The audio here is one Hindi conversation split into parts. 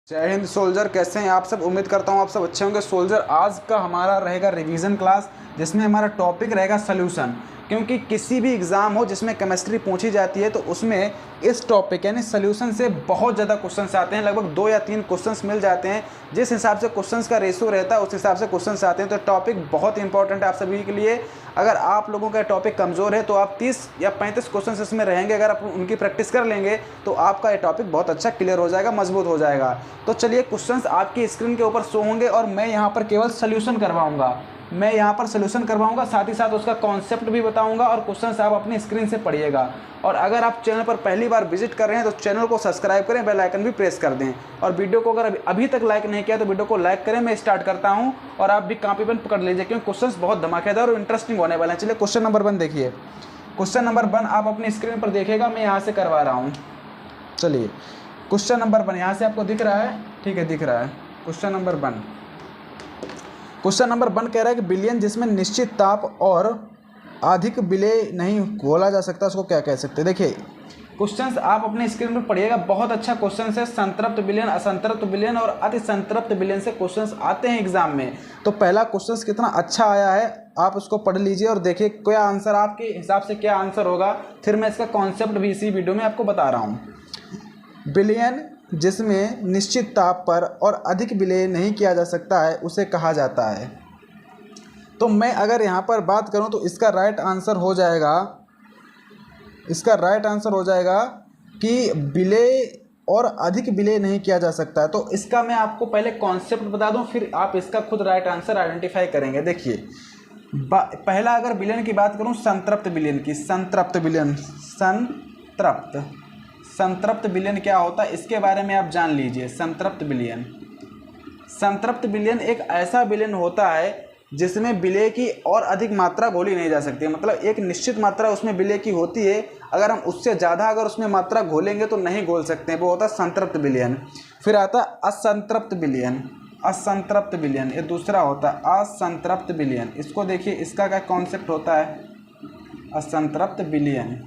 जय हिंद सोल्जर, कैसे हैं आप सब। उम्मीद करता हूं आप सब अच्छे होंगे। सोल्जर, आज का हमारा रहेगा रिवीजन क्लास, जिसमें हमारा टॉपिक रहेगा सॉल्यूशन। क्योंकि किसी भी एग्ज़ाम हो जिसमें केमिस्ट्री पूछी जाती है तो उसमें इस टॉपिक यानी सॉल्यूशन से बहुत ज़्यादा क्वेश्चंस आते हैं। लगभग 2 या 3 क्वेश्चंस मिल जाते हैं। जिस हिसाब से क्वेश्चंस का रेशो रहता है उस हिसाब से क्वेश्चंस आते हैं। तो टॉपिक बहुत इंपॉर्टेंट है आप सभी के लिए। अगर आप लोगों का टॉपिक कमज़ोर है तो आप 30 या 35 क्वेश्चन इसमें रहेंगे। अगर आप उनकी प्रैक्टिस कर लेंगे तो आपका ये टॉपिक बहुत अच्छा क्लियर हो जाएगा, मजबूत हो जाएगा। तो चलिए, क्वेश्चंस आपकी स्क्रीन के ऊपर शो होंगे और मैं यहाँ पर केवल सोल्यूशन करवाऊंगा। साथ ही साथ उसका कॉन्सेप्ट भी बताऊंगा और क्वेश्चंस आप अपनी स्क्रीन से पढ़िएगा। और अगर आप चैनल पर पहली बार विजिट कर रहे हैं तो चैनल को सब्सक्राइब करें, बेल आइकन भी प्रेस कर दें। और वीडियो को अगर अभी तक लाइक नहीं किया तो वीडियो को लाइक करें। मैं स्टार्ट करता हूं और आप भी कॉपी पेन पकड़ लीजिए, क्योंकि क्वेश्चंस बहुत धमाकेदार और इंटरेस्टिंग होने वाले हैं। चलिए, क्वेश्चन नंबर 1 देखिए। क्वेश्चन नंबर 1 आप अपनी स्क्रीन पर देखिएगा, मैं यहाँ से करवा रहा हूँ। चलिए, क्वेश्चन नंबर 1 यहाँ से आपको दिख रहा है? ठीक है, दिख रहा है। क्वेश्चन नंबर 1 कह रहा है कि विलयन जिसमें निश्चित ताप और अधिक विलेय नहीं घोला जा सकता, उसको क्या कह सकते हैं। देखिए, क्वेश्चंस आप अपने स्क्रीन पर पढ़िएगा। बहुत अच्छा क्वेश्चन है। संतृप्त विलयन, असंतृप्त विलयन और अति संतृप्त विलयन से क्वेश्चंस आते हैं एग्जाम में। तो पहला क्वेश्चंस कितना अच्छा आया है, आप उसको पढ़ लीजिए और देखिए क्या आंसर, आपके हिसाब से क्या आंसर होगा। फिर मैं इसका कॉन्सेप्ट भी इसी वीडियो में आपको बता रहा हूँ। विलयन जिसमें निश्चित ताप पर और अधिक विलेय नहीं किया जा सकता है उसे कहा जाता है। तो मैं अगर यहाँ पर बात करूँ तो इसका राइट आंसर हो जाएगा कि विलेय और अधिक विलेय नहीं किया जा सकता है। तो इसका मैं आपको पहले कॉन्सेप्ट बता दूं, फिर आप इसका खुद राइट आंसर आइडेंटिफाई करेंगे। देखिए, पहला अगर विलयन की बात करूं, संतृप्त विलयन की। संतृप्त विलयन क्या होता है इसके बारे में आप जान लीजिए। संतृप्त विलयन एक ऐसा विलयन होता है जिसमें विलेय की और अधिक मात्रा घोली नहीं जा सकती। मतलब एक निश्चित मात्रा उसमें विलेय की होती है, अगर हम उससे ज़्यादा अगर उसमें मात्रा घोलेंगे तो नहीं घोल सकते हैं, वो होता है संतृप्त विलयन। फिर आता है असंतृप्त विलयन, ये दूसरा होता है असंतृप्त विलयन। इसको देखिए, इसका क्या कॉन्सेप्ट होता है। असंतृप्त विलयन,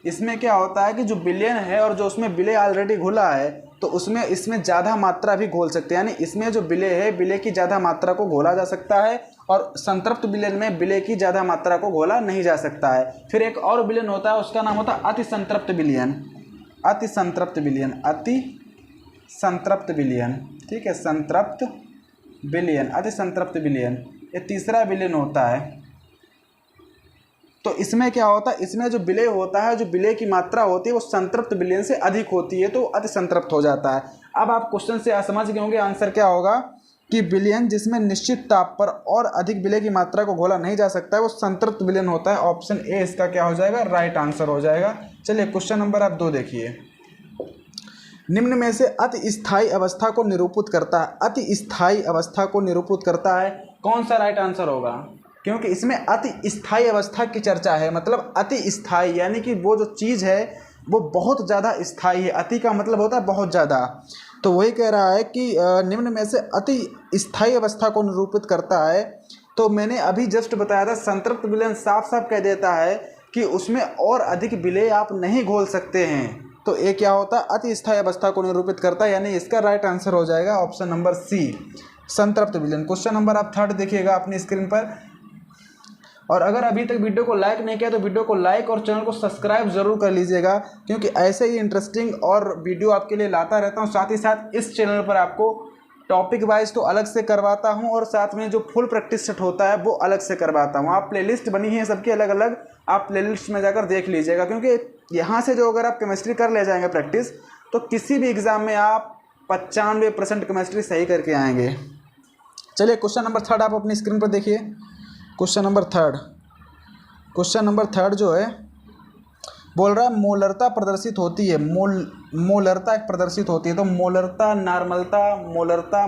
इसमें क्या होता है कि जो विलयन है और जो उसमें विलेय ऑलरेडी घुला है तो इसमें ज़्यादा मात्रा भी घोल सकते हैं। यानी इसमें जो विलेय है, विलेय की ज़्यादा मात्रा को घोला जा सकता है और संतृप्त विलयन में विलेय की ज़्यादा मात्रा को घोला नहीं जा सकता है। फिर एक और विलयन होता है, उसका नाम होता है अति संतृप्त विलयन। ठीक है, संतृप्त विलयन, अति संतृप्त विलयन, ये तीसरा विलयन होता है। तो इसमें क्या होता है, इसमें जो विलेय होता है, जो विलेय की मात्रा होती है वो संतृप्त विलयन से अधिक होती है, तो अति संतृप्त हो जाता है। अब आप क्वेश्चन से समझ गए होंगे आंसर क्या होगा कि विलयन जिसमें निश्चित ताप पर और अधिक विलेय की मात्रा को घोला नहीं जा सकता है वो संतृप्त विलयन होता है। ऑप्शन ए इसका क्या हो जाएगा, राइट आंसर हो जाएगा। चलिए, क्वेश्चन नंबर आप 2 देखिए। निम्न में से अति स्थायी अवस्था को निरूपित करता है, कौन सा राइट आंसर होगा। क्योंकि इसमें अति स्थायी अवस्था की चर्चा है। मतलब अति स्थायी यानी कि वो जो चीज़ है वो बहुत ज़्यादा स्थायी है। अति का मतलब होता है बहुत ज़्यादा। तो वही कह रहा है कि निम्न में से अति स्थायी अवस्था को निरूपित करता है। तो मैंने अभी जस्ट बताया था, संतृप्त विलयन साफ साफ कह देता है कि उसमें और अधिक विलेय आप नहीं घोल सकते हैं। तो ये क्या होता है, अति स्थायी अवस्था को निरूपित करता है। यानी इसका राइट आंसर हो जाएगा ऑप्शन नंबर सी, संतृप्त विलयन। क्वेश्चन नंबर आप 3 देखिएगा अपनी स्क्रीन पर। और अगर अभी तक वीडियो को लाइक नहीं किया तो वीडियो को लाइक और चैनल को सब्सक्राइब ज़रूर कर लीजिएगा, क्योंकि ऐसे ही इंटरेस्टिंग और वीडियो आपके लिए लाता रहता हूं। साथ ही साथ इस चैनल पर आपको टॉपिक वाइज तो अलग से करवाता हूं और साथ में जो फुल प्रैक्टिस सेट होता है वो अलग से करवाता हूं। आप प्लेलिस्ट बनी है सबकी अलग अलग, आप प्लेलिस्ट में जाकर देख लीजिएगा। क्योंकि यहाँ से जो अगर आप केमिस्ट्री कर ले जाएंगे प्रैक्टिस, तो किसी भी एग्ज़ाम में आप 95% केमिस्ट्री सही करके आएंगे। चलिए, क्वेश्चन नंबर 3 आप अपनी स्क्रीन पर देखिए। क्वेश्चन नंबर 3 जो है बोल रहा है मोलरता प्रदर्शित होती है। मोलरता प्रदर्शित होती है। तो मोलरता,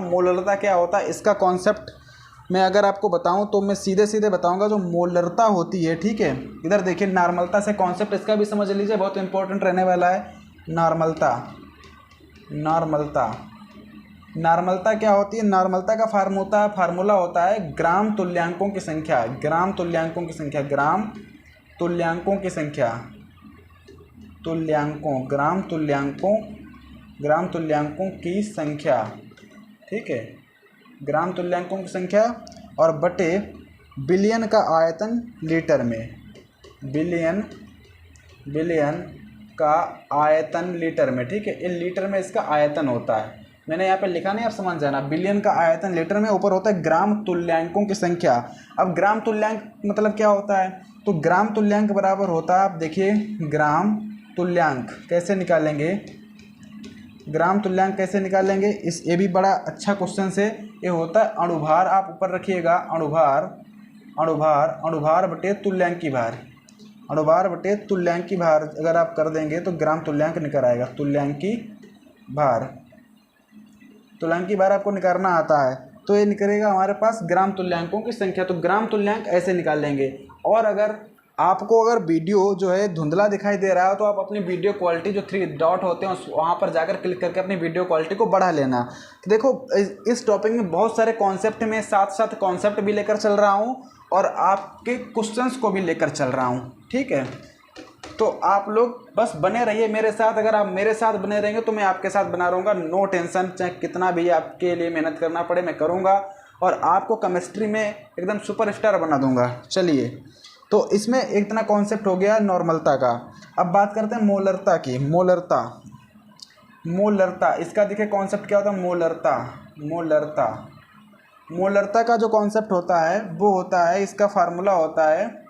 मोलरता क्या होता है, इसका कॉन्सेप्ट मैं अगर आपको बताऊं तो मैं सीधे बताऊंगा। जो मोलरता होती है, ठीक है, इधर देखिए, नॉर्मलता से कॉन्सेप्ट इसका भी समझ लीजिए, बहुत इंपॉर्टेंट रहने वाला है। नॉर्मलता क्या होती है। नॉर्मलता का फार्मूला होता है ग्राम तुल्यांकों की संख्या। ग्राम तुल्यांकों की संख्या, ठीक है, ग्राम तुल्यांकों की संख्या और बटे बिलियन का आयतन लीटर में, बिलियन का आयतन लीटर में, ठीक है। इन लीटर में इसका आयतन होता है, मैंने यहाँ पे लिखा नहीं, आप समझ जाना। बिलियन का आयतन लीटर में, ऊपर होता है ग्राम तुल्यांकों की संख्या। अब ग्राम तुल्यांक मतलब क्या होता है, तो ग्राम तुल्यांक बराबर होता है, आप देखिए ग्राम तुल्यांक कैसे निकालेंगे, ग्राम तुल्यांक कैसे निकालेंगे, ये भी बड़ा अच्छा क्वेश्चन से, ये होता है अणुभार, आप ऊपर रखिएगा अणुभार बटे तुल्यांकी भार, अणुभार बटे तुल्यांकी भार अगर आप कर देंगे तो ग्राम तुल्यांक निकल आएगा। तुल्यांकी भार आपको निकालना आता है तो ये निकलेगा हमारे पास ग्राम तुल्यांकों की संख्या। तो ग्राम तुल्यांक ऐसे निकाल लेंगे। और अगर आपको वीडियो जो है धुंधला दिखाई दे रहा है तो आप अपनी वीडियो क्वालिटी जो 3 डॉट होते हैं वहाँ पर जाकर क्लिक करके अपनी वीडियो क्वालिटी को बढ़ा लेना। तो देखो इस टॉपिक में बहुत सारे कॉन्सेप्ट में साथ साथ कॉन्सेप्ट भी लेकर चल रहा हूँ और आपके क्वेश्चंस को भी लेकर चल रहा हूँ, ठीक है। तो आप लोग बस बने रहिए मेरे साथ। अगर आप मेरे साथ बने रहेंगे तो मैं आपके साथ बना रहूँगा, नो टेंशन। चाहे कितना भी आपके लिए मेहनत करना पड़े मैं करूँगा और आपको केमिस्ट्री में एकदम सुपरस्टार बना दूँगा। चलिए, तो इसमें एक इतना कॉन्सेप्ट हो गया नॉर्मलता का। अब बात करते हैं मोलरता की। मोलरता इसका देखिए कॉन्सेप्ट क्या होता है, मोलरता का जो कॉन्सेप्ट होता है वो होता है, इसका फार्मूला होता है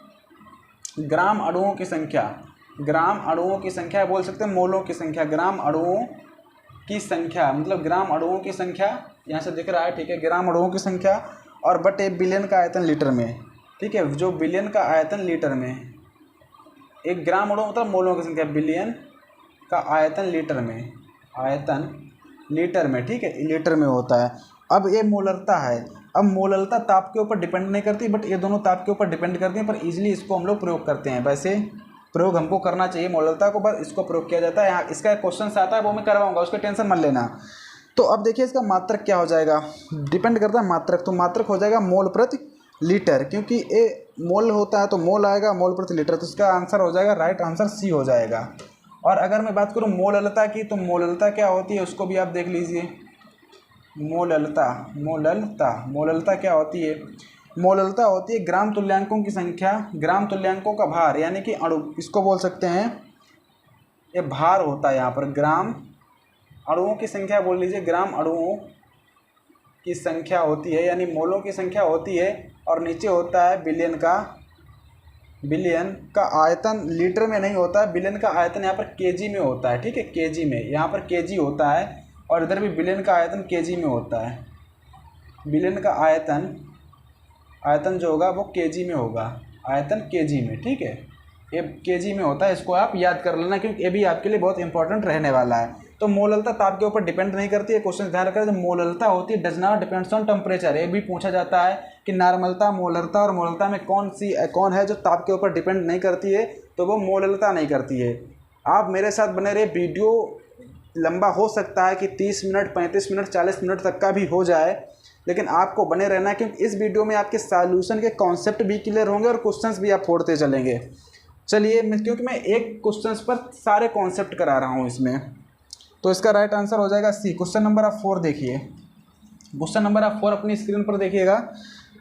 ग्राम अणुओं की संख्या बोल सकते हैं मोलों की संख्या, ग्राम अणुओं की संख्या मतलब ग्राम अणुओं की संख्या यहाँ से दिख रहा है, ठीक है, ग्राम अणुओं की संख्या और बटे बिलियन का आयतन लीटर में, ठीक है। जो बिलियन का आयतन लीटर में, एक ग्राम अणु मतलब मोलों की संख्या, बिलियन का आयतन लीटर में, ठीक है, लीटर में होता है। अब ये मोलरता है। अब मोलरता ताप के ऊपर डिपेंड नहीं करती, बट ये दोनों ताप के ऊपर डिपेंड करती हैं, पर इजीली इसको हम लोग प्रयोग करते हैं। वैसे प्रयोग हमको करना चाहिए मोलरता को, पर इसको प्रयोग किया जाता है। यहाँ इसका एक क्वेश्चन आता है वो मैं करवाऊंगा, उसकी टेंशन मत लेना। तो अब देखिए इसका मात्रक क्या हो जाएगा, डिपेंड करता है मात्रक। तो मात्रक हो जाएगा मोल प्रति लीटर, क्योंकि ये मोल होता है तो मोल आएगा मोल प्रति लीटर। तो इसका आंसर हो जाएगा, राइट आंसर सी हो जाएगा। और अगर मैं बात करूँ मोललता की, तो मोललता क्या होती है उसको भी आप देख लीजिए। मोललता क्या होती है, मोललता होती है ग्राम तुल्यांकों की संख्या, ग्राम तुल्यांकों का भार, यानी कि अणु, इसको बोल सकते हैं ये भार होता है। यहाँ पर ग्राम अणुओं की संख्या बोल लीजिए, ग्राम अणुओं की संख्या होती है, यानी मोलों की संख्या होती है। और नीचे होता है बिलियन का आयतन, लीटर में नहीं होता है। बिलियन का आयतन यहाँ पर केजी में होता है, ठीक है, केजी में, यहाँ पर केजी होता है और इधर भी बिलियन का आयतन केजी में होता है। बिलियन का आयतन जो होगा वो केजी में होगा, आयतन केजी में, ठीक है, ये केजी में होता है। इसको आप याद कर लेना क्योंकि ये भी आपके लिए बहुत इंपॉर्टेंट रहने वाला है। तो मोललता ताप के ऊपर डिपेंड नहीं करती है। क्वेश्चन ध्यान रखना, जो मोललता होती है does not depends on temperature. ये भी पूछा जाता है कि नॉर्मलता, मोललता और मोललता में कौन है जो ताप के ऊपर डिपेंड नहीं करती है, तो वो मोललता नहीं करती है। आप मेरे साथ बने रहे, वीडियो लंबा हो सकता है कि 30 मिनट 35 मिनट 40 मिनट तक का भी हो जाए, लेकिन आपको बने रहना है क्योंकि इस वीडियो में आपके सॉल्यूशन के कॉन्सेप्ट भी क्लियर होंगे और क्वेश्चंस भी आप फोड़ते चलेंगे। चलिए, क्योंकि मैं एक क्वेश्चंस पर सारे कॉन्सेप्ट करा रहा हूँ इसमें, तो इसका राइट आंसर हो जाएगा सी। क्वेश्चन नंबर आप 4 देखिए, क्वेश्चन नंबर आप 4 अपनी स्क्रीन पर देखिएगा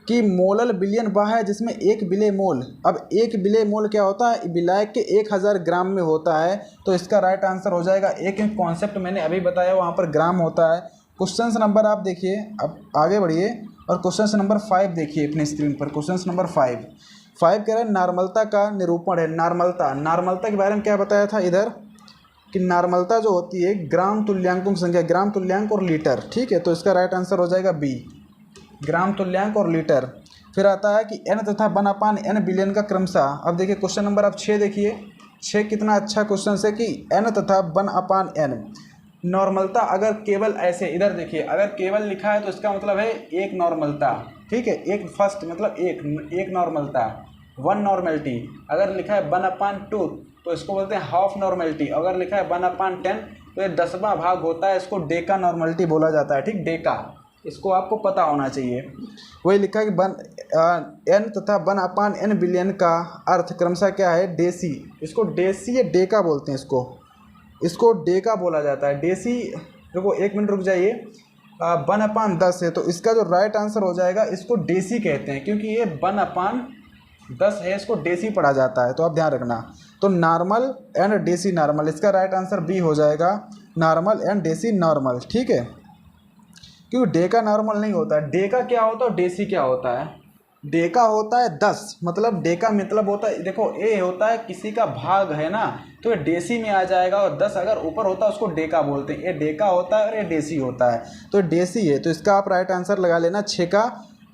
कि मोलल बिलियन वह है जिसमें 1 विलेय मोल। अब 1 विलेय मोल क्या होता है, विलायक के 1000 ग्राम में होता है। तो इसका राइट आंसर हो जाएगा, एक कॉन्सेप्ट मैंने अभी बताया वहाँ पर ग्राम होता है। क्वेश्चन नंबर आप देखिए, अब आगे बढ़िए और क्वेश्चन नंबर 5 देखिए अपनी स्क्रीन पर। क्वेश्चन नंबर 5 कह रहे हैं नॉर्मलता का निरूपण है। नॉर्मलता के बारे में क्या बताया था इधर कि नॉर्मलता जो होती है ग्राम तुल्यांकों की संख्या, ग्राम तुल्यांक और लीटर, ठीक है। तो इसका राइट आंसर हो जाएगा बी, ग्राम तुल्यांक और लीटर। फिर आता है कि n तथा 1/n बिलियन का क्रमशः। अब देखिए क्वेश्चन नंबर आप 6 देखिए, 6 कितना अच्छा क्वेश्चन है कि n तथा 1/n नॉर्मलता। अगर केवल ऐसे इधर देखिए, अगर केवल लिखा है तो इसका मतलब है एक नॉर्मलता, ठीक है, एक फर्स्ट मतलब एक नॉर्मलता, 1 नॉर्मलिटी। अगर लिखा है 1/2 तो इसको बोलते हैं हाफ नॉर्मलिटी। अगर लिखा है 1/10 तो ये 10वां भाग होता है, इसको डेका नॉर्मलिटी बोला जाता है, ठीक, डेका, इसको आपको पता होना चाहिए। वही लिखा है कि n तथा 1/n बिलियन का अर्थ क्रमशः क्या है, डेसी। इसको डेसी या डेका बोलते हैं, इसको डेका बोला जाता है। डेसी देखो 1 मिनट रुक जाइए। 1/10 है, तो इसका जो राइट आंसर हो जाएगा, इसको डेसी कहते हैं क्योंकि ये 1/10 है, इसको डेसी पढ़ा जाता है, तो आप ध्यान रखना। तो नॉर्मल एंड डेसी नॉर्मल, इसका राइट आंसर बी हो जाएगा, नॉर्मल एंड डेसी नॉर्मल, ठीक है। क्योंकि डे का नॉर्मल नहीं होता है, डे का क्या होता है और डेसी क्या होता है। डे का होता है 10, मतलब डे का मतलब होता है, देखो ए होता है किसी का भाग है ना, तो ये डेसी में आ जाएगा, और 10 अगर ऊपर होता है उसको डे का बोलते हैं। ये डे का होता है और ये डेसी होता है, तो डेसी है, तो इसका आप राइट आंसर लगा लेना, 6 का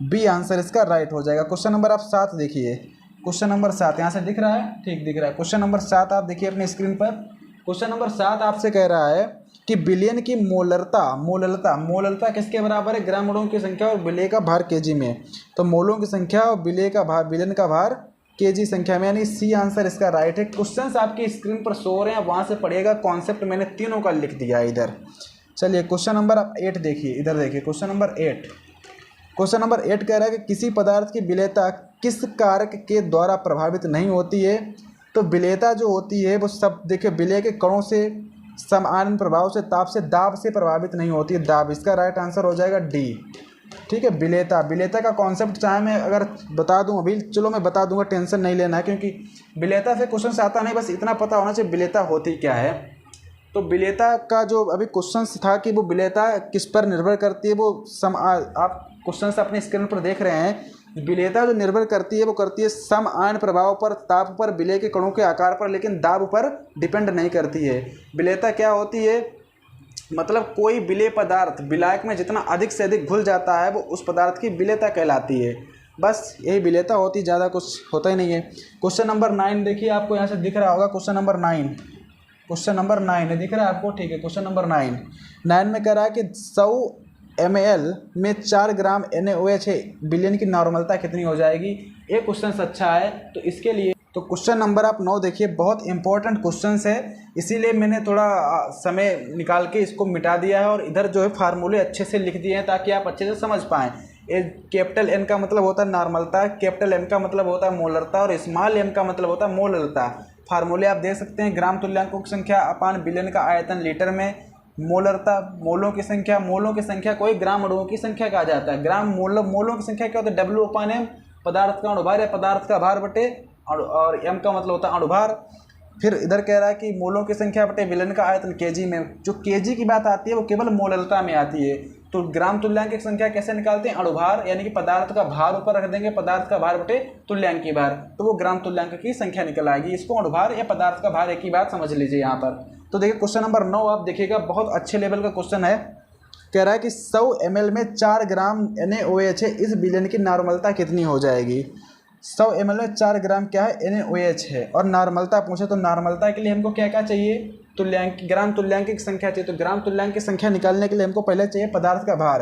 बी आंसर इसका राइट हो जाएगा। क्वेश्चन नंबर आप 7 देखिए, क्वेश्चन नंबर 7 यहाँ से दिख रहा है, ठीक दिख रहा है। क्वेश्चन नंबर 7 आप देखिए अपने स्क्रीन पर। क्वेश्चन नंबर 7 आपसे कह रहा है कि बिलियन की मोलरता किसके बराबर है, ग्राम अणुओं की संख्या और विलेय का भार केजी में। तो मोलों की संख्या और विलेय का भार, बिलियन का भार केजी संख्या में, यानी सी आंसर इसका राइट है। क्वेश्चंस आपकी स्क्रीन पर शो हो रहे हैं, वहाँ से पढ़िएगा, कॉन्सेप्ट मैंने तीनों का लिख दिया है इधर। चलिए क्वेश्चन नंबर आप 8 देखिए, इधर देखिए क्वेश्चन नंबर 8। क्वेश्चन नंबर 8 कह रहा है कि किसी पदार्थ की विलेयता किस कारक के द्वारा प्रभावित नहीं होती है। तो विलेयता जो होती है वो सब देखिए, विलेय के कणों से, समान प्रभाव से, ताप से, दाब से प्रभावित नहीं होती है, दाब, इसका राइट आंसर हो जाएगा डी, ठीक है। विलेयता का कॉन्सेप्ट चाहे मैं अगर बता दूं अभी, चलो मैं बता दूंगा, टेंशन नहीं लेना है, क्योंकि विलेयता से क्वेश्चन से आता नहीं, बस इतना पता होना चाहिए विलेयता होती क्या है। तो विलेयता का जो अभी क्वेश्चन था कि वो विलेयता किस पर निर्भर करती है, वो आप क्वेश्चन से अपने स्क्रीन पर देख रहे हैं। विलेयता जो निर्भर करती है वो करती है सम आयन प्रभाव पर, ताप पर, विलेय के कणों के आकार पर, लेकिन दाब पर डिपेंड नहीं करती है। विलेयता क्या होती है, मतलब कोई विलेय पदार्थ विलायक में जितना अधिक से अधिक घुल जाता है वो उस पदार्थ की विलेयता कहलाती है। बस यही विलेयता होती, ज़्यादा कुछ होता ही नहीं है। क्वेश्चन नंबर 9 देखिए, आपको यहाँ से दिख रहा होगा, क्वेश्चन नंबर 9, क्वेश्चन नंबर 9 है, दिख रहा है आपको, ठीक है। क्वेश्चन नंबर 9 में कह रहा है कि 100 ml में 4 ग्राम NaOH है, बिलियन की नॉर्मलता कितनी हो जाएगी। ये क्वेश्चन अच्छा है, तो इसके लिए तो क्वेश्चन नंबर आप 9 देखिए, बहुत इंपॉर्टेंट क्वेश्चन है, इसीलिए मैंने थोड़ा समय निकाल के इसको मिटा दिया है, और इधर जो है फार्मूले अच्छे से लिख दिए हैं ताकि आप अच्छे से समझ पाएँ। कैपिटल N का मतलब होता है नॉर्मलता, कैपिटल M का मतलब होता है मोलरता, और स्मॉल m का मतलब होता है मोलरता। फार्मूले आप देख सकते हैं, ग्राम तुल्यांकों की संख्या अपान बिलियन का आयतन लीटर में, मोलरता मोलों की संख्या कोई ग्राम अणुओं की संख्या कहा जाता है। ग्राम मोलों की संख्या क्या होता है, W/M, पदार्थ का अणुभार या पदार्थ का भार बटे, और m का मतलब होता है अणुभार। फिर इधर कह रहा है कि मोलों की संख्या बटे विलयन का आयतन केजी में। जो केजी की बात आती है वो केवल मोलरता में आती है। तो ग्राम तुल्यांक की संख्या कैसे निकालते हैं, अणुभार यानी कि पदार्थ का भार ऊपर रख देंगे, पदार्थ का भार बटे तुल्यांक की भार, तो वो ग्राम तुल्यांक की संख्या निकल आएगी। इसको अणुभार या पदार्थ का भार एक ही बात समझ लीजिए यहाँ पर। तो देखिए क्वेश्चन नंबर 9 आप देखिएगा, बहुत अच्छे लेवल का क्वेश्चन है। कह रहा है कि 100 ml में 4 ग्राम NaOH है, इस विलयन की नॉर्मलता कितनी हो जाएगी। 100 ml में 4 ग्राम क्या है, NaOH है, और नॉर्मलता पूछे तो नॉर्मलता के लिए हमको क्या क्या चाहिए, तुल्यांक, ग्राम तुल्यांक की संख्या चाहिए। तो ग्राम तुल्यांक की संख्या निकालने के लिए हमको पहले चाहिए पदार्थ का भार।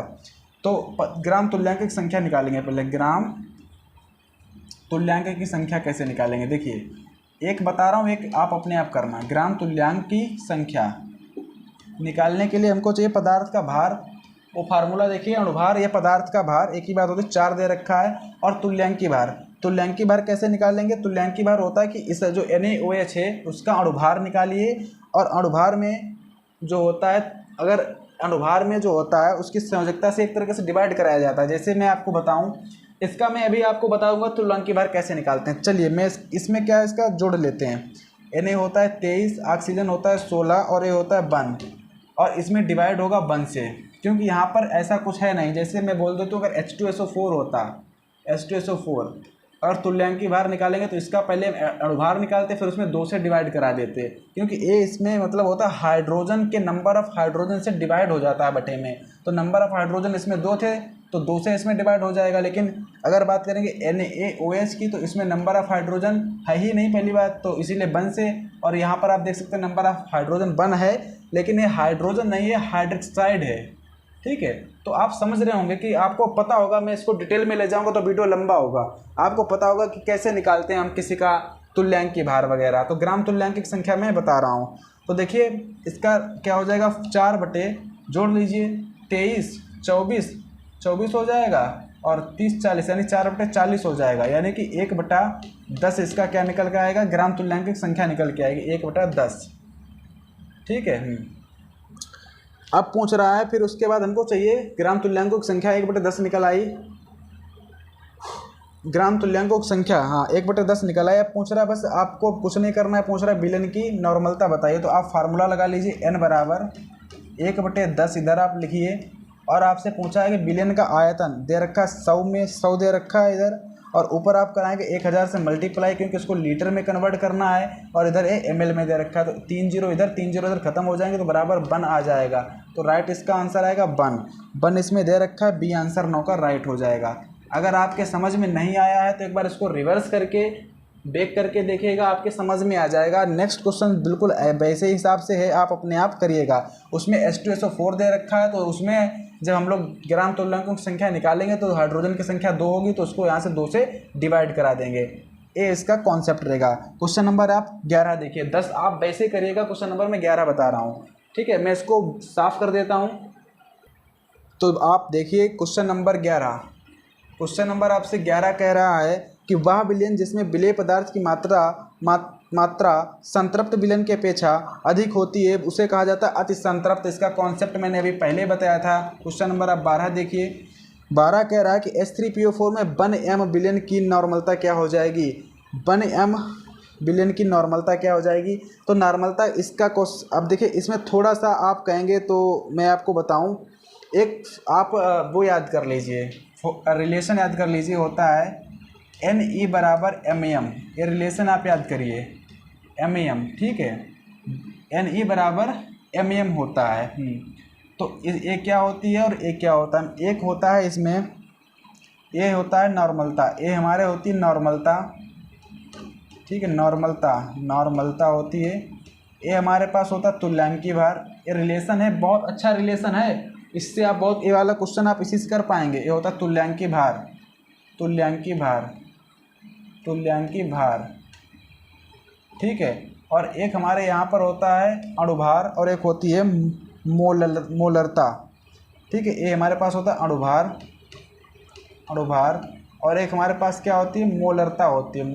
तो ग्राम तुल्यांक की संख्या निकालेंगे पहले। ग्राम तुल्यांक की संख्या कैसे निकालेंगे, देखिए एक बता रहा हूँ, एक आप अपने आप करना। ग्राम तुल्यांक की संख्या निकालने के लिए हमको चाहिए पदार्थ का भार। वो फार्मूला देखिए, अणुभार या पदार्थ का भार एक ही बात होती है, 4 दे रखा है, और तुल्यांकी भार। तुल्यांकी भार कैसे निकालेंगे, तुल्यांकी भार होता है कि इस जो NaOH है उसका अणुभार निकालिए, और अणुभार में जो होता है, अगर अणुभार में जो होता है उसकी संयोजकता से एक तरीके से डिवाइड कराया जाता है। जैसे मैं आपको बताऊं, इसका मैं अभी आपको बताऊंगा तुल्यांकी भार कैसे निकालते हैं। चलिए मैं इसमें क्या है, इसका जोड़ लेते हैं। Na होता है 23, ऑक्सीजन होता है 16, और ये होता है 1, और इसमें डिवाइड होगा 1 से, क्योंकि यहाँ पर ऐसा कुछ है नहीं। जैसे मैं बोल देता हूँ अगर H2SO4 होता, H2SO4, और तुल्यांकी भार निकालेंगे तो इसका पहले अणुभार निकालते, फिर उसमें 2 से डिवाइड करा देते, क्योंकि ए इसमें मतलब होता है हाइड्रोजन के नंबर ऑफ हाइड्रोजन से डिवाइड हो जाता है बटे में। तो नंबर ऑफ हाइड्रोजन इसमें 2 थे, तो 2 से इसमें डिवाइड हो जाएगा। लेकिन अगर बात करेंगे NaOH की, तो इसमें नंबर ऑफ हाइड्रोजन है ही नहीं पहली बात, तो इसीलिए 1 से। और यहाँ पर आप देख सकते हैं नंबर ऑफ हाइड्रोजन 1 है, लेकिन ये हाइड्रोजन नहीं है, हाइड्रोक्साइड है, ठीक है। तो आप समझ रहे होंगे कि आपको पता होगा, मैं इसको डिटेल में ले जाऊंगा तो वीडियो लंबा होगा। आपको पता होगा कि कैसे निकालते हैं हम किसी का तुल्यांकी भार वगैरह। तो ग्राम तुल्यांक की संख्या मैं बता रहा हूँ। तो देखिए इसका क्या हो जाएगा, 4 बटे जोड़ लीजिए 23, 24 हो जाएगा, और 30, 40 यानी 4 बटे 40 हो जाएगा, यानी कि 1/10 इसका क्या निकल के आएगा, ग्राम तुल्यांक की संख्या निकल के आएगी 1/10, ठीक है। अब पूछ रहा है फिर उसके बाद हमको चाहिए ग्राम तुल्यांकों की संख्या 1/10 निकल आई, ग्राम तुल्यांकों की संख्या, हाँ 1/10 निकल आया। पूछ रहा है बस आपको कुछ नहीं करना है, पूछ रहा है विलेन की नॉर्मलता बताइए। तो आप फार्मूला लगा लीजिए, n बराबर 1/10 इधर आप लिखिए, और आपसे पूछा है कि विलेन का आयतन दे रखा है 100 में, 100 दे रखा है इधर, और ऊपर आप कराएंगे 1000 से मल्टीप्लाई क्योंकि इसको लीटर में कन्वर्ट करना है, और इधर ml में दे रखा है। तो 3 जीरो इधर 3 जीरो इधर खत्म हो जाएंगे तो बराबर 1 आ जाएगा। तो राइट इसका आंसर आएगा 1 इसमें दे रखा है, बी आंसर 9 का राइट हो जाएगा। अगर आपके समझ में नहीं आया है तो एक बार इसको रिवर्स करके बैक करके देखिएगा, आपके समझ में आ जाएगा। नेक्स्ट क्वेश्चन बिल्कुल वैसे हिसाब से है, आप अपने आप करिएगा। उसमें H2SO4 दे रखा है, तो उसमें जब हम लोग ग्राम तुल्यांकों की संख्या निकालेंगे तो हाइड्रोजन की संख्या 2 होगी, तो उसको यहाँ से 2 से डिवाइड करा देंगे। ये इसका कॉन्सेप्ट रहेगा। क्वेश्चन नंबर आप 11 देखिए, 10 आप वैसे करिएगा, क्वेश्चन नंबर मैं 11 बता रहा हूँ, ठीक है। मैं इसको साफ कर देता हूँ। तो आप देखिए क्वेश्चन नंबर 11, क्वेश्चन नंबर आपसे 11 कह रहा है कि वह विलयन जिसमें विलेय पदार्थ की मात्रा संतृप्त विलयन की अपेक्षा अधिक होती है उसे कहा जाता है अति संतृप्त। इसका कॉन्सेप्ट मैंने अभी पहले बताया था। क्वेश्चन नंबर आप 12 देखिए, 12 कह रहा है कि H3PO4 में 1m विलयन की नॉर्मलता क्या हो जाएगी, 1m विलयन की नॉर्मलता क्या हो जाएगी। तो नॉर्मलता इसका अब देखिए इसमें थोड़ा सा आप कहेंगे तो मैं आपको बताऊं, एक आप वो याद कर लीजिए, रिलेशन याद कर लीजिए, होता है Ne बराबर MEM, ये रिलेशन आप याद करिए, MEM, ठीक है। Ne बराबर MEM होता है। तो ये क्या होती है और ये क्या होता है, एक होता है इसमें ये होता है नॉर्मलता, ये हमारे होती है नॉर्मलता, ठीक है, नॉर्मलता होती है। ये हमारे पास होता है तुल्यांकी भार। ये रिलेशन है, बहुत अच्छा रिलेशन है, इससे आप बहुत, ये वाला क्वेश्चन आप इसी से कर पाएंगे। ये होता है तुल्यांकी भार, ठीक है। और एक हमारे यहाँ पर होता है अणुभार, और एक होती है मोलरता, ठीक है। ये हमारे पास होता है अणुभार, और एक हमारे पास क्या होती है, मोलरता होती है,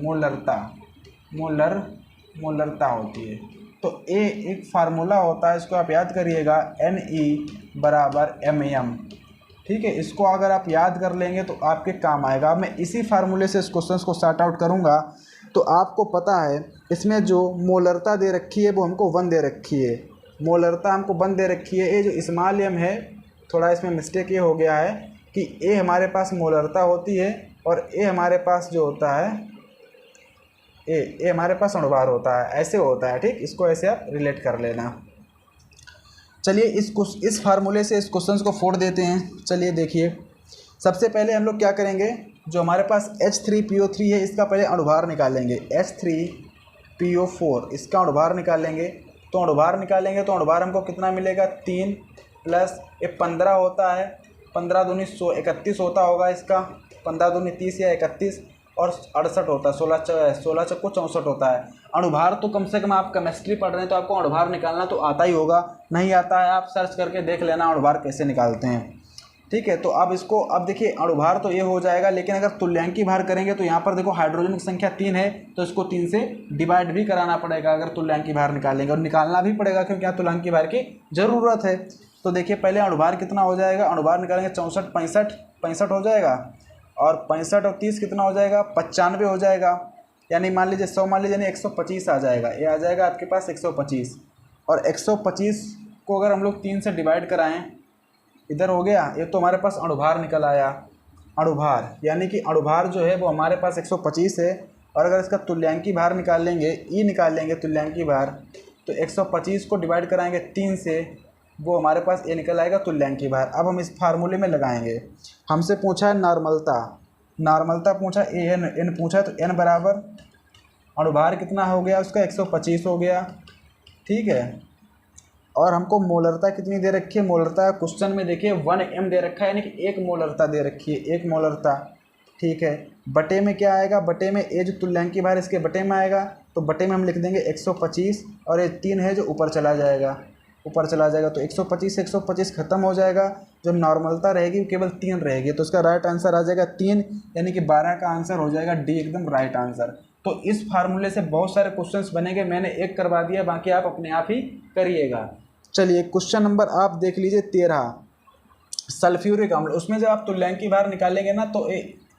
मोलरता होती है। तो ये एक फार्मूला होता है, इसको आप याद करिएगा, Ne बराबर MEM, ठीक है। इसको अगर आप याद कर लेंगे तो आपके काम आएगा। अब मैं इसी फार्मूले से इस क्वेश्चन को सॉर्ट आउट करूँगा। तो आपको पता है इसमें जो मोलरता दे रखी है वो हमको 1 दे रखी है, मोलरता हमको 1 दे रखी है। ये जो स्मॉल m है, थोड़ा इसमें मिस्टेक ये हो गया है कि ये हमारे पास मोलरता होती है और ये हमारे पास जो होता है ये हमारे पास अणुभार होता है, ऐसे होता है, ठीक। इसको ऐसे आप रिलेट कर लेना। चलिए इस फार्मूले से इस क्वेश्चन को फोड़ देते हैं। चलिए देखिए, सबसे पहले हम लोग क्या करेंगे, जो हमारे पास H3PO3 है इसका पहले अणुभार निकालेंगे, H3PO4 इसका अणुभार निकालेंगे। तो अणुभार हमको कितना मिलेगा, 3 प्लस ये 15 होता है, 15 दूनी 31 होता होगा इसका, 15 दूनी 30 या 31, और 68 होता है, 16 चक्को 64 होता है। अणुभार तो कम से कम आप केमिस्ट्री पढ़ रहे हैं तो आपको अणुभार निकालना तो आता ही होगा, नहीं आता है आप सर्च करके देख लेना अणुभार कैसे निकालते हैं, ठीक है। तो अब देखिए अणुभार तो ये हो जाएगा, लेकिन अगर तुल्यांकी भार करेंगे तो यहाँ पर देखो हाइड्रोजन की संख्या 3 है, तो इसको 3 से डिवाइड भी कराना पड़ेगा अगर तुल्यांकी भार निकालेंगे, और निकालना भी पड़ेगा क्योंकि यहाँ तुल्यांकी भार की ज़रूरत है। तो देखिए पहले अणुभार कितना हो जाएगा, अणुभार निकालेंगे 64 65 हो जाएगा, और 65 और 30 कितना हो जाएगा, 95 हो जाएगा। यानी मान लीजिए 100 मान लीजिए, यानी 125 आ जाएगा, ये आ जाएगा आपके पास 125। और 125 को अगर हम लोग 3 से डिवाइड कराएं, इधर हो गया, ये तो हमारे पास अणुभार निकल आया, अणुभार यानी कि अणुभार जो है वो हमारे पास 125 है। और अगर इसका तुल्यांकी भार निकाल लेंगे, ई निकाल लेंगे तुल्यांकी भार, तो 125 को डिवाइड कराएंगे 3 से, वो हमारे पास ये निकल आएगा तुल्यांकी भार। अब हम इस फार्मूले में लगाएंगे। हमसे पूछा है नॉर्मलता पूछा, एन पूछा, तो एन बराबर अणुभार कितना हो गया उसका, 125 हो गया, ठीक है। और हमको मोलरता कितनी दे रखी है, मोलरता क्वेश्चन में देखिए 1m दे रखा है, यानी कि 1 मोलरता दे रखी है, 1 मोलरता, ठीक है। बटे में क्या आएगा, बटे में ए जो तुल्यांकी भार इसके बटे में आएगा, तो बटे में हम लिख देंगे 125, और ये 3 है जो ऊपर चला जाएगा, तो 125 से 125 खत्म हो जाएगा। जो नॉर्मलता रहेगी केवल 3 रहेगी, तो इसका राइट आंसर आ जाएगा 3, यानी कि 12 का आंसर हो जाएगा डी, एकदम राइट आंसर। तो इस फार्मूले से बहुत सारे क्वेश्चंस बनेंगे, मैंने एक करवा दिया, बाकी आप अपने आप ही करिएगा। चलिए क्वेश्चन नंबर आप देख लीजिए 13, सल्फ्यूरिक अम्ल। उसमें जब आप तुल्यांकी भार निकालेंगे ना तो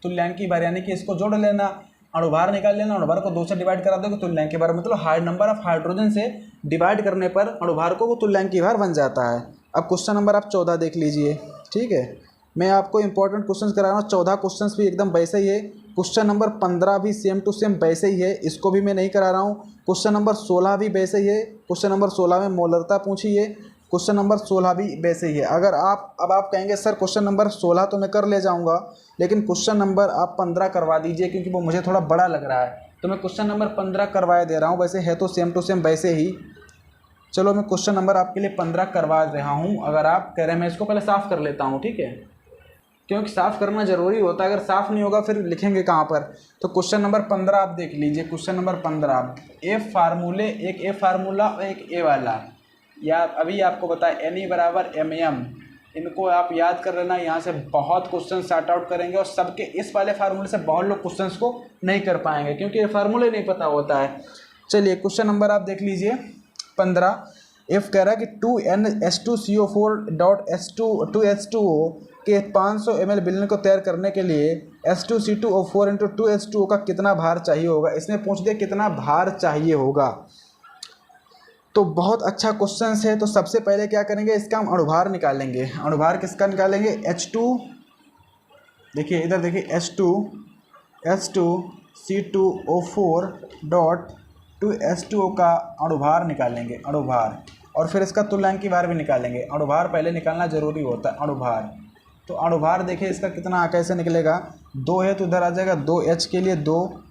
तुल्यांकी भार यानी कि इसको जोड़ लेना, अणुभार निकाल लेना, अणुभार को 2 से डिवाइड करा दोगे तुल्यांकी भार, मतलब नंबर ऑफ हाइड्रोजन से डिवाइड करने पर अणुभार को वो तुल्यांकी भार बन जाता है। अब क्वेश्चन नंबर आप 14 देख लीजिए, ठीक है। मैं आपको इंपॉर्टेंट क्वेश्चन करा रहा हूँ, 14 क्वेश्चन भी एकदम वैसे ही है। क्वेश्चन नंबर 15 भी सेम टू सेम वैसे ही है, इसको भी मैं नहीं करा रहा हूँ। क्वेश्चन नंबर 16 भी वैसे ही है, क्वेश्चन नंबर 16 में मोलरता पूछी है, क्वेश्चन नंबर 16 भी वैसे ही है। अगर आप कहेंगे सर क्वेश्चन नंबर 16 तो मैं कर ले जाऊंगा, लेकिन क्वेश्चन नंबर आप 15 करवा दीजिए क्योंकि वो मुझे थोड़ा बड़ा लग रहा है, तो मैं क्वेश्चन नंबर 15 करवाए दे रहा हूँ। वैसे है तो सेम टू सेम वैसे ही। चलो मैं क्वेश्चन नंबर आपके लिए 15 करवा रहा हूँ। अगर आप कह रहे हैं, मैं इसको पहले साफ़ कर लेता हूँ, ठीक है, क्योंकि साफ़ करना ज़रूरी होता है। अगर साफ़ नहीं होगा फिर लिखेंगे कहाँ पर। तो क्वेश्चन नंबर 15 आप देख लीजिए। क्वेश्चन नंबर 15, एक ए फार्मूला और एक ए वाला, या अभी आपको बताया NE बराबर MM, इनको आप याद कर लेना। यहाँ से बहुत क्वेश्चन सॉर्ट आउट करेंगे और सबके इस वाले फार्मूले से बहुत लोग क्वेश्चंस को नहीं कर पाएंगे क्योंकि ये फार्मूले नहीं पता होता है। चलिए क्वेश्चन नंबर आप देख लीजिए 15। इफ कह रहा है कि 2NH2CO4.2H2O के 500 ml विलयन को तैयार करने के लिए H2C2O4 × 2H2O का कितना भार चाहिए होगा। इसमें पूछ दिया कितना भार चाहिए होगा, तो बहुत अच्छा क्वेश्चन है। तो सबसे पहले क्या करेंगे, इसका हम अणुभार निकालेंगे। अणुभार किसका निकालेंगे, H2, देखिए इधर देखिए H2C2O4.2H2O का अणुभार निकालेंगे, अणुभार, और फिर इसका तुल्यांकी भार भी निकालेंगे। अणुभार पहले निकालना जरूरी होता है, अणुभार। तो अणुभार देखिए इसका कितना कैसे निकलेगा, 2 है तो इधर आ जाएगा 2H के लिए 2,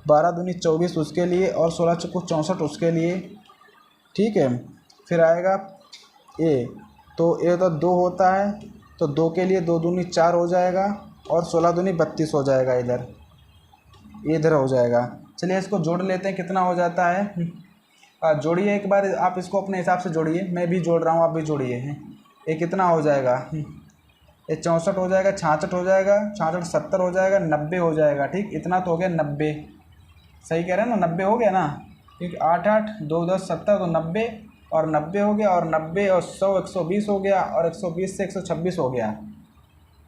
12 दूनी 24 उसके लिए, और 16 चौको 64 उसके लिए, ठीक है। फिर आएगा ए, तो ए तो 2 होता है, तो 2 के लिए 2 दूनी 4 हो जाएगा, और 16 दूनी 32 हो जाएगा, इधर हो जाएगा। चलिए इसको जोड़ लेते हैं, कितना हो जाता है। जोड़िए एक बार, आप इसको अपने हिसाब से जोड़िए, मैं भी जोड़ रहा हूँ, आप भी जोड़िए। ये कितना हो जाएगा, ये 64 हो जाएगा, 66 हो जाएगा, 66 70 हो जाएगा, 90 हो जाएगा, ठीक। इतना तो हो गया 90, सही कह रहे हैं ना, 90 हो गया ना, क्योंकि 8 8 2 10 70, तो 90, और 90 हो गया, और 90 और 100 120 हो गया, और 120 से 126 हो गया,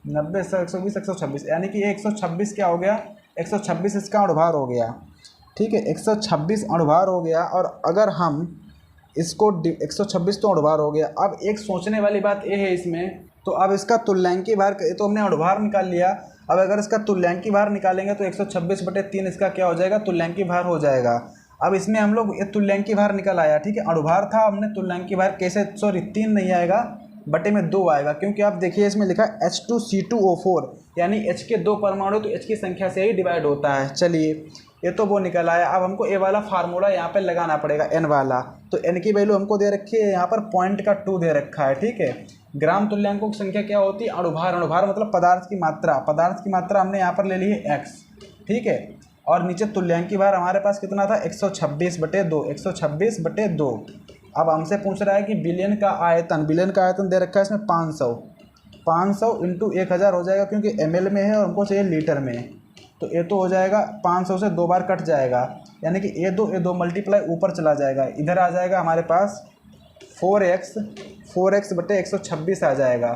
90 से 120 126, यानी कि 126 क्या हो गया, 126 इसका अणुभार हो गया, ठीक है। 126 अणुभार हो गया। और अगर हम इसको 126 तो अणुभार हो गया। अब एक सोचने वाली बात ये है इसमें, तो अब इसका तुल्यांकी भार, तो हमने अणुभार निकाल लिया, अब अगर इसका तुल्यांकी भार निकालेंगे तो 126/3 इसका क्या हो जाएगा, तुल्यांकी भार हो जाएगा। अब इसमें हम लोग ये तुल्यांकी भार निकल आया, ठीक है, अणुभार था, हमने तुल्यांकी भार कैसे, सॉरी 3 नहीं आएगा, बटे में 2 आएगा, क्योंकि आप देखिए इसमें लिखा है H2C2O4, यानी H के 2 परमाणु तो H की संख्या से ही डिवाइड होता है। चलिए ये तो वो निकल आया। अब हमको ए वाला फार्मूला यहाँ पे लगाना पड़ेगा, N वाला। तो N की वैल्यू हमको दे रखी है यहाँ पर 0.2 दे रखा है, ठीक है। ग्राम तुल्यांकों की संख्या क्या होती है, अणुभार, अणुभार मतलब पदार्थ की मात्रा, पदार्थ की मात्रा हमने यहाँ पर ले ली है x, ठीक है। और नीचे तुल्यांकी भार हमारे पास कितना था, 126/2, 126/2। अब हमसे पूछ रहा है कि विलयन का आयतन, विलयन का आयतन दे रखा है इसमें 500 × 1000 हो जाएगा, क्योंकि ml में है और हमको चाहिए लीटर में। तो ये तो हो जाएगा 500 से 2 बार कट जाएगा, यानी कि ये दो मल्टीप्लाई ऊपर चला जाएगा, इधर आ जाएगा हमारे पास 4x/126 आ जाएगा,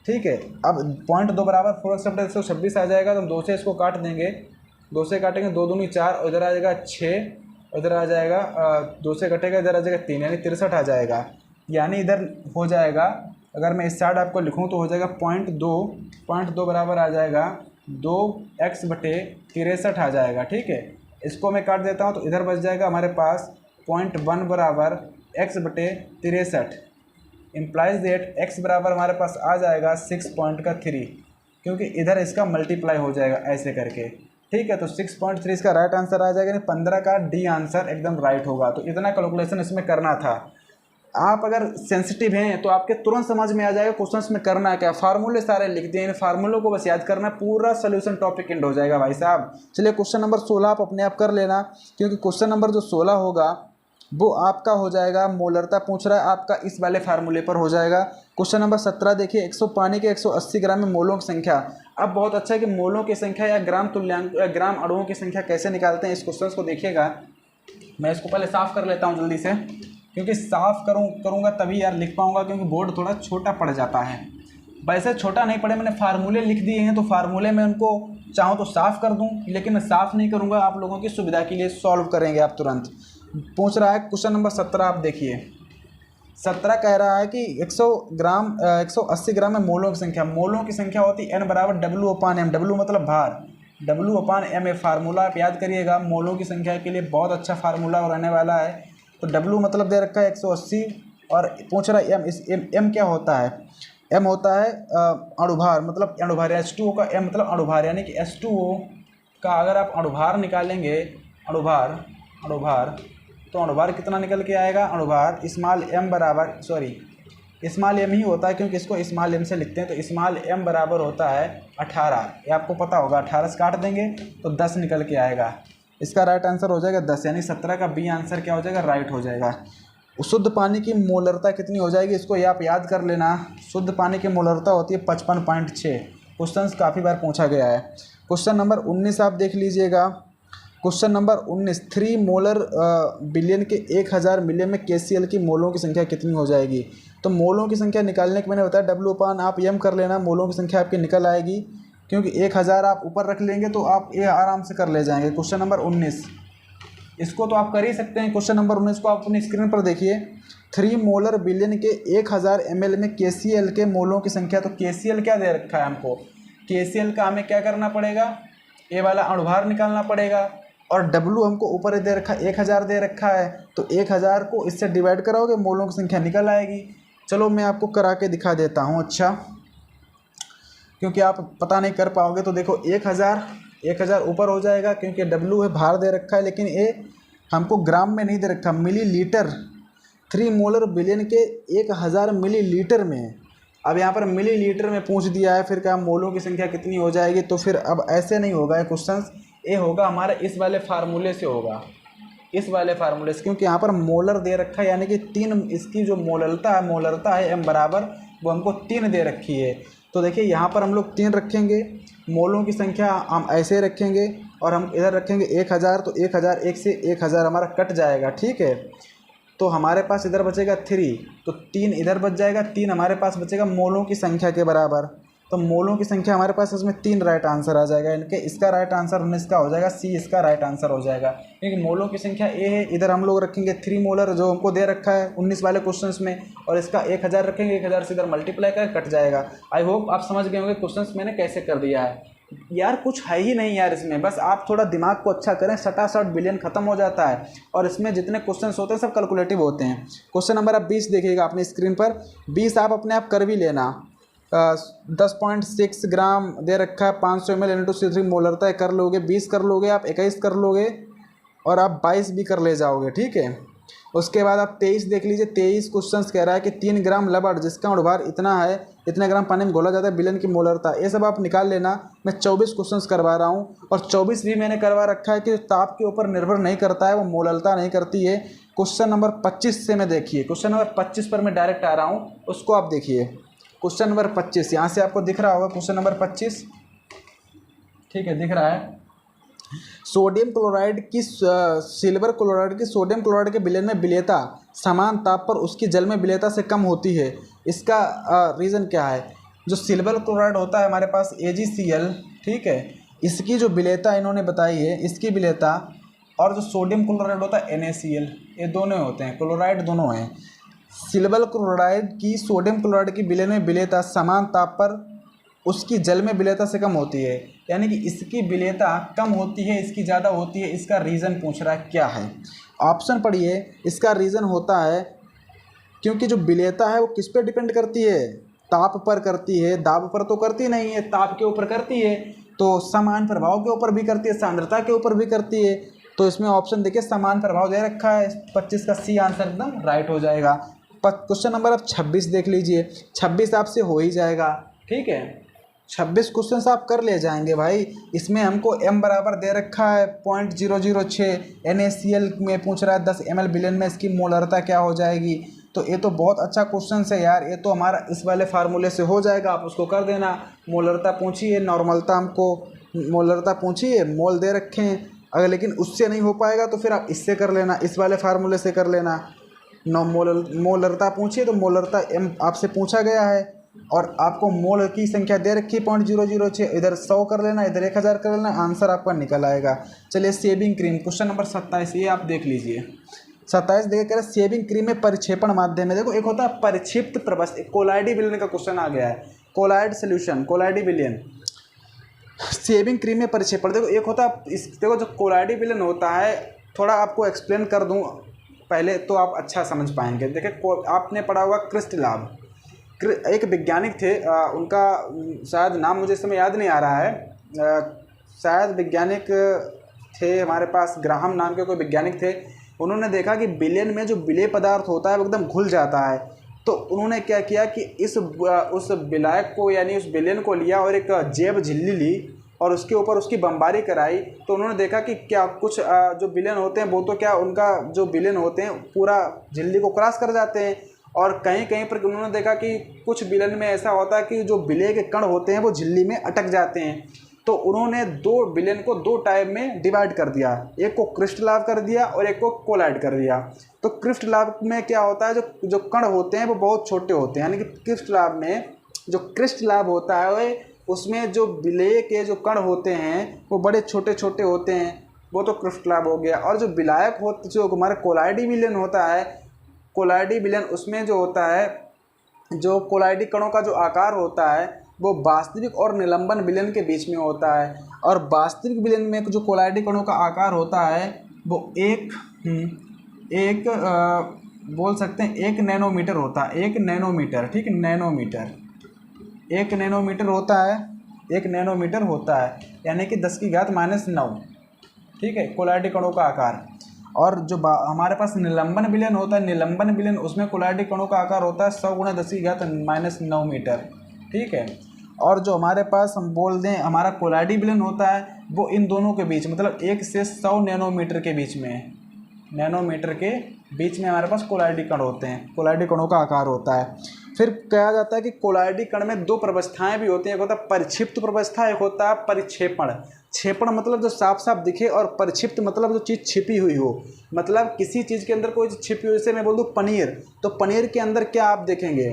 ठीक है। अब 0.2 बराबर 4x/126 आ जाएगा, तो हम 2 से इसको काट देंगे, 2 से काटेंगे, 2 दूनी 4, और इधर आ जाएगा 6, इधर आ जाएगा 2 से कटेगा, इधर आ जाएगा 3, यानी 63 आ जाएगा। यानी इधर हो जाएगा, अगर मैं इस साइड आपको लिखूँ तो हो जाएगा 0.2 बराबर आ जाएगा 2x/63 आ जाएगा, ठीक है। इसको मैं काट देता हूँ तो इधर बच जाएगा हमारे पास 0.1 बराबर x/63, इम्प्लाइज दैट x बराबर हमारे पास आ जाएगा 6.3, क्योंकि इधर इसका मल्टीप्लाई हो जाएगा ऐसे करके, ठीक है। तो 6.3 इसका राइट आंसर आ जाएगा, यानी 15 का डी आंसर एकदम राइट होगा। तो इतना कैलकुलेशन इसमें करना था। आप अगर सेंसिटिव हैं तो आपके तुरंत समझ में आ जाएगा क्वेश्चंस में करना है क्या, फार्मूले सारे लिख दिए, इन फार्मूलों को बस याद करना, पूरा सोल्यूशन टॉपिक एंड हो जाएगा भाई साहब। चलिए क्वेश्चन नंबर 16 आप अपने आप कर लेना, क्योंकि क्वेश्चन नंबर जो 16 होगा वो आपका हो जाएगा, मोलरता पूछ रहा है आपका, इस वाले फार्मूले पर हो जाएगा। क्वेश्चन नंबर 17 देखिए, 100 पानी के 180 ग्राम में मोलों की संख्या। अब बहुत अच्छा है कि मोलों की संख्या या ग्राम अणुओं की संख्या कैसे निकालते हैं, इस क्वेश्चन को देखिएगा। मैं इसको पहले साफ कर लेता हूँ जल्दी से, क्योंकि साफ़ करूँगा तभी यार लिख पाऊँगा, क्योंकि बोर्ड थोड़ा छोटा पड़ जाता है। वैसे छोटा नहीं पड़े, मैंने फार्मूले लिख दिए हैं तो फार्मूले में उनको चाहूँ तो साफ़ कर दूँ, लेकिन मैं साफ़ नहीं करूँगा, आप लोगों की सुविधा के लिए सॉल्व करेंगे आप तुरंत। पूछ रहा है क्वेश्चन नंबर 17, आप देखिए 17 कह रहा है कि 180 ग्राम में मोलों की संख्या। मोलों की संख्या होती है n बराबर W/m। W मतलब भार, W/m ए फार्मूला आप याद करिएगा। मोलों की संख्या के लिए बहुत अच्छा फार्मूला रहने वाला है। तो W मतलब दे रखा है 180 और पूछ रहा है m। इस m क्या होता है? m होता है अणुभार, मतलब अणुभार। H2O का m मतलब अणुभार, यानी कि H2O का अगर आप अणुभार निकालेंगे, अणुभार तो अणुभार कितना निकल के आएगा? अणुभार स्मॉल m बराबर, स्मॉल m ही होता है क्योंकि इसको स्मॉल m से लिखते हैं। तो स्मॉल m बराबर होता है 18। ये आपको पता होगा, 18 से काट देंगे तो 10 निकल के आएगा। इसका राइट आंसर हो जाएगा 10, यानी 17 का बी आंसर क्या हो जाएगा? राइट हो जाएगा। शुद्ध पानी की मोलरता कितनी हो जाएगी? इसको ये आप याद कर लेना। शुद्ध पानी की मोलरता होती है 55.6। क्वेश्चन काफ़ी बार पूछा गया है। क्वेश्चन नंबर 19 आप देख लीजिएगा। क्वेश्चन नंबर 19, 3 मोलर बिलियन के 1000 मिलियन में KCl की मोलों की संख्या कितनी हो जाएगी? तो मोलों की संख्या निकालने के मैंने बताया W/, आप m कर लेना, मोलों की संख्या आपकी निकल आएगी। क्योंकि 1000 आप ऊपर रख लेंगे तो आप ये आराम से कर ले जाएंगे। क्वेश्चन नंबर 19 इसको तो आप कर ही सकते हैं। क्वेश्चन नंबर 19 को आप अपनी स्क्रीन पर देखिए। 3 मोलर बिलियन के 1000 ml में KCl के मोलों की संख्या। तो KCl क्या दे रखा है हमको? KCl का हमें क्या करना पड़ेगा? ये वाला अणुभार निकालना पड़ेगा। और W हमको ऊपर दे रखा है, 1000 दे रखा है। तो 1000 को इससे डिवाइड कराओगे, मोलों की संख्या निकल आएगी। चलो मैं आपको करा के दिखा देता हूँ। अच्छा, क्योंकि आप पता नहीं कर पाओगे तो देखो 1000 ऊपर हो जाएगा क्योंकि W है, भार दे रखा है, लेकिन ये हमको ग्राम में नहीं दे रखा, मिलीलीटर। 3 मोलर बिलियन के 1000 मिलीलीटर में। अब यहाँ पर मिलीलीटर में पूछ दिया है, फिर क्या मोलों की संख्या कितनी हो जाएगी? तो फिर अब ऐसे नहीं होगा ये क्वेश्चन, ये होगा हमारे इस वाले फार्मूले से होगा, इस वाले फार्मूले से। क्योंकि यहाँ पर मोलर दे रखा है, यानी कि 3 इसकी जो मोलरता है m बराबर, वो हमको 3 दे रखी है। तो देखिए यहाँ पर हम लोग 3 रखेंगे, मोलों की संख्या हम ऐसे रखेंगे और हम इधर रखेंगे 1000। तो 1000 1 से 1000 हमारा कट जाएगा, ठीक है। तो हमारे पास इधर बचेगा 3, तो 3 इधर बच जाएगा, 3 हमारे पास बचेगा मोलों की संख्या के बराबर। तो मोलों की संख्या हमारे पास इसमें 3 राइट आंसर आ जाएगा। इनके इसका राइट आंसर 19 का हो जाएगा, सी इसका राइट आंसर हो जाएगा। क्योंकि मोलों की संख्या ए है, इधर हम लोग रखेंगे 3 मोलर जो हमको दे रखा है 19 वाले क्वेश्चंस में, और इसका 1000 रखेंगे, 1000 से इधर मल्टीप्लाई कर कट जाएगा। आई होप आप समझ गए होंगे क्वेश्चंस मैंने कैसे कर दिया है। यार कुछ है ही नहीं यार इसमें, बस आप थोड़ा दिमाग को अच्छा करें, सटासट बिलियन खत्म हो जाता है। और इसमें जितने क्वेश्चंस होते हैं सब कैलकुलेटिव होते हैं। क्वेश्चन नंबर आप 20 देखिएगा अपनी स्क्रीन पर। 20 आप अपने आप कर भी लेना। 10.6 ग्राम दे रखा है, 500 ml इंटू C3 मोलरता कर लोगे, 20 कर लोगे आप, 21 कर लोगे और आप 22 भी कर ले जाओगे, ठीक है। उसके बाद आप 23 देख लीजिए। 23 क्वेश्चन कह रहा है कि 3 ग्राम रबड़ जिसका अणुभार इतना है, इतने ग्राम पानी में घोला जाता है, बिलियन की मोलरता। ये सब आप निकाल लेना। मैं 24 क्वेश्चन करवा रहा हूँ, और 24 भी मैंने करवा रखा है कि ताप के ऊपर निर्भर नहीं करता है, वो मोलरता नहीं करती है। क्वेश्चन नंबर 25 से मैं देखिए, क्वेश्चन नंबर 25 पर मैं डायरेक्ट आ रहा हूँ, उसको आप देखिए। क्वेश्चन नंबर 25 यहाँ से आपको दिख रहा होगा, क्वेश्चन नंबर 25, ठीक है, दिख रहा है। सोडियम क्लोराइड की सिल्वर क्लोराइड की सोडियम क्लोराइड के विलयन में विलेयता समान ताप पर उसकी जल में विलेयता से कम होती है। इसका रीज़न क्या है? जो सिल्वर क्लोराइड होता है हमारे पास AgCl, ठीक है, इसकी जो विलेयता इन्होंने बताई है, इसकी विलेयता, और जो सोडियम क्लोराइड होता है NaCl, ये दोनों होते हैं, क्लोराइड दोनों हैं। सिल्वर क्लोराइड की सोडियम क्लोराइड की विलयन में विलेयता समान ताप पर उसकी जल में विलेयता से कम होती है, यानी कि इसकी विलेयता कम होती है, इसकी ज़्यादा होती है। इसका रीज़न पूछ रहा है क्या है? ऑप्शन पढ़िए। इसका रीज़न होता है क्योंकि जो विलेयता है वो किस पे डिपेंड करती है? ताप पर करती है। दाब पर तो करती नहीं है, ताप के ऊपर करती है। तो समान प्रभाव के ऊपर भी करती है, सांद्रता के ऊपर भी करती है। तो इसमें ऑप्शन देखिए समान प्रभाव दे रखा है, 25 का सी आंसर एकदम राइट हो जाएगा। क्वेश्चन नंबर आप 26 देख लीजिए। 26 आपसे हो ही जाएगा, ठीक है। 26 क्वेश्चन आप कर ले जाएंगे भाई। इसमें हमको m बराबर दे रखा है 0.006, NaCl में पूछ रहा है 10 ml बिलियन में इसकी मोलरता क्या हो जाएगी। तो ये तो बहुत अच्छा क्वेश्चन है यार, ये तो हमारा इस वाले फार्मूले से हो जाएगा, आप उसको कर देना। मोलरता पूछिए, नॉर्मलता हमको मोलरता पूछिए, मोल दे रखे हैं। अगर लेकिन उससे नहीं हो पाएगा तो फिर आप इससे कर लेना, इस वाले फार्मूले से कर लेना। मोलरता पूछिए तो मोलरता m आपसे पूछा गया है, और आपको मोल की संख्या दे रखी है 0.006, इधर 100 कर लेना, इधर 1000 कर लेना, आंसर आपका निकल आएगा। चलिए सेविंग क्रीम क्वेश्चन नंबर 27, ये आप देख लीजिए। 27 देखिए कह रहे सेविंग क्रीम में परिक्षेपण माध्यम है। देखो एक होता है परिक्षिप्त प्रवस्था, कोलाइडी विलयन का क्वेश्चन आ गया है, कोलाइड सोल्यूशन, कोलाइडी विलयन। सेविंग क्रीम में परिक्षेपण, देखो एक होता है देखो जो कोलाइडी विलयन होता है, थोड़ा आपको एक्सप्लेन कर दूँ पहले तो आप अच्छा समझ पाएंगे। देखिए आपने पढ़ा होगा क्रिस्टलाब, एक वैज्ञानिक थे, उनका शायद नाम मुझे इस समय याद नहीं आ रहा है, शायद वैज्ञानिक थे हमारे पास, ग्राहम नाम के कोई वैज्ञानिक थे। उन्होंने देखा कि विलयन में जो विलेय पदार्थ होता है वो एकदम घुल जाता है, तो उन्होंने क्या किया कि उस विलायक को यानी उस विलयन को लिया और एक जैव झिल्ली ली और उसके ऊपर उसकी बमबारी कराई। तो उन्होंने देखा कि क्या कुछ जो विलयन होते हैं वो तो क्या उनका जो विलयन होते हैं पूरा झिल्ली को क्रॉस कर जाते हैं, और कहीं कहीं पर उन्होंने देखा कि कुछ विलयन में ऐसा होता है कि जो विलेय के कण होते हैं वो झिल्ली में अटक जाते हैं। तो उन्होंने दो विलयन को दो टाइप में डिवाइड कर दिया, एक को क्रिस्टलाब कर दिया और एक को कोलाइड कर दिया। तो क्रिस्टलाब में क्या होता है, जो कण होते हैं वो बहुत छोटे होते हैं, यानी कि क्रिस्टलाब में जो क्रिस्टलाब होता है उसमें जो विलेय के जो कण होते हैं वो बड़े छोटे छोटे होते हैं, वो तो क्रिस्टलाब हो गया। और जो विलायक होते जो हमारा कोलाइडी विलयन होता है, कोलाइडी विलयन उसमें जो होता है, जो कोलाइडी कणों का जो आकार होता है वो वास्तविक और निलंबन विलयन के बीच में होता है। और वास्तविक विलयन में जो कोलाइडी कणों का आकार होता है वो बोल सकते हैं 1 नैनोमीटर होता है, 1 नैनोमीटर, ठीक है, नैनोमीटर, 1 नैनोमीटर होता है, 1 नैनोमीटर होता है, यानी कि 10⁻⁹, ठीक है, कोलाइडी कणों का आकार। और जो हमारे पास निलंबन विलयन होता है, निलंबन विलयन उसमें कोलाइडी कणों का आकार होता है 100 × 10⁻⁹ मीटर, ठीक है। और जो हमारे पास हम बोल दें हमारा कोलाइडी विलयन होता है वो इन दोनों के बीच मतलब 1 से 100 नैनोमीटर के बीच में, नैनोमीटर के बीच में हमारे पास कोलाइडी कण होते हैं, कोलाइडी कणों का आकार होता है। फिर कहा जाता है कि कोलाइडी कण में दो प्रवस्थाएं भी होती हैं, एक होता है परिक्षिप्त प्रवस्था, एक होता है परिक्षेपण। क्षेपण मतलब जो साफ साफ दिखे, और परिक्षिप्त मतलब जो चीज़ छिपी हुई हो, मतलब किसी चीज़ के अंदर कोई छिपी हुई, जैसे मैं बोल दूँ पनीर, तो पनीर के अंदर क्या आप देखेंगे,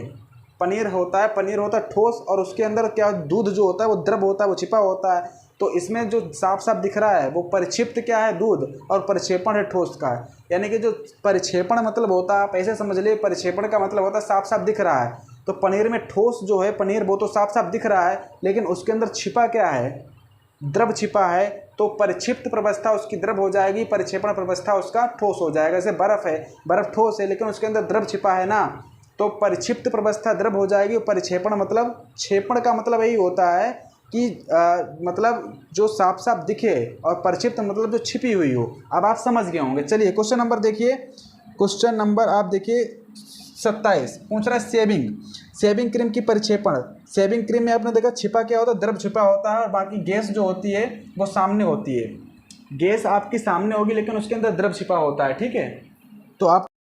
पनीर होता है ठोस, और उसके अंदर क्या दूध जो होता है वो द्रव होता है, वो छिपा होता है। तो इसमें जो साफ साफ दिख रहा है वो परिक्षिप्त क्या है, दूध, और परिक्षेपण है ठोस का। यानी कि जो परिक्षेपण मतलब होता है, आप ऐसे समझ लिए, परिक्षेपण का मतलब होता है साफ साफ दिख रहा है। तो पनीर में ठोस जो है पनीर वो तो साफ साफ दिख रहा है, लेकिन उसके अंदर छिपा क्या है, द्रव छिपा है। तो परिक्षिप्त प्रवस्था उसकी द्रव हो जाएगी, परिक्षेपण प्रवस्था उसका ठोस हो जाएगा। जैसे बर्फ़ है, बर्फ़ ठोस है लेकिन उसके अंदर द्रव छिपा है ना, तो परिक्षिप्त प्रवस्था द्रव हो जाएगी। परिक्षेपण मतलब, क्षेपण का मतलब यही होता है कि मतलब जो साफ साफ दिखे, और परिक्षिप्त मतलब जो छिपी हुई हो। अब आप समझ गए होंगे। चलिए क्वेश्चन नंबर देखिए, क्वेश्चन नंबर आप देखिए 27 पूछ रहा है सेविंग क्रीम की परिक्षेपण। सेविंग क्रीम में आपने देखा छिपा क्या होता है, द्रव छिपा होता है, और बाकी गैस जो होती है वो सामने होती है। गैस आपकी सामने होगी लेकिन उसके अंदर द्रव छिपा होता है, ठीक है। तो आप